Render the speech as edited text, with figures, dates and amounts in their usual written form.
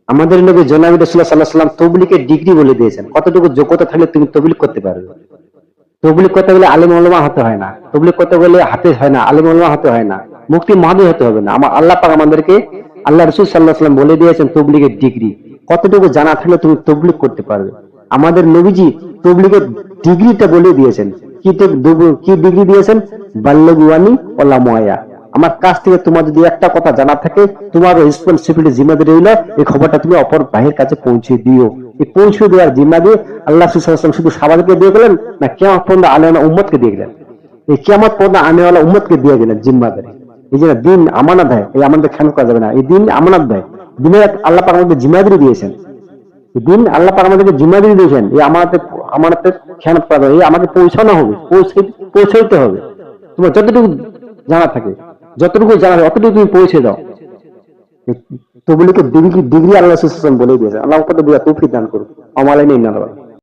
আমাদের নবী জনাবি রাসূলুল্লাহ সাল্লাল্লাহু আলাইহি ওয়াসাল্লাম তবলিগের ডিগ্রি বলে দিয়েছেন। কতটুকু যোগ্যতা থাকলে তুমি তবলিগ করতে পারবে। তবলিগ করতে গেলে আলেম ওলামা হতে হয় না, তবলিগ করতে গেলে হাফেজ হয় না, আলেম ওলামা হতে হয় না, মুফতি মাহদি হতে হবে না। আমার আল্লাহ পাক আমাদেরকে, আল্লাহ রাসূল সাল্লাল্লাহু আলাইহি ওয়াসাল্লাম বলে দিয়েছেন তবলিগের ডিগ্রি কতটুকু জানা থাকলে তুমি তবলিগ করতে পারবে। আমাদের নবীজি তবলিগের ডিগ্রিটা বলে দিয়েছেন। কি ডিগ্রি দিয়েছেন? বাল্লাগুয়ানি ওয়ালা মুআয়া। আমার কাছ থেকে তোমার যদি একটা কথা জানা থাকে, তোমার রেসপন্সিবিলিটি জিম্মাদারি হইলো এই খবরটা তুমি অপর ভাইয়ের কাছে পৌঁছে দিও। এই পৌঁছে দেওয়ার জিম্মা দিয়ে আল্লাহ রাসূল সাল্লাল্লাহু আলাইহি ওয়াসাল্লাম শুধু সাহাবাদেরকে দিয়ে গেলেন না, কিয়ামত পর্যন্ত আলেম উম্মতকে দিয়ে গেলেন। এই কিয়ামত পর্যন্ত আনেওয়ালা উম্মতকে দিয়ে গেলেন জিম্মাদারি। এই যে দিন আমানত হয়, এই আমাদের খেয়াল করা যাবে না। এই দিন আমানত দেয়, দিনের আল্লাহ পাক আমাদের জিম্মাদারি দিয়েছেন। এই দিন আল্লাহ পাক আমাদেরকে জিম্মাদারি দিয়েছেন। এই আমানতের খেয়ানত করা যাবে, এই আমাকে পৌঁছানো হবে, পৌঁছাইতে হবে। তোমার যতটুকু জানা থাকে, যতটুকু জানা থাকে অতটুকু তুমি পৌঁছে দাও। তবলিগের ডিগ্রি আল্লাহ রাসূল সাল্লাল্লাহু আলাইহি ওয়াসাল্লাম বলে দিয়েছে। আল্লাহ আমাদের তৌফিক দান করুন। আমালাইনা ইন্নাল্লাহ।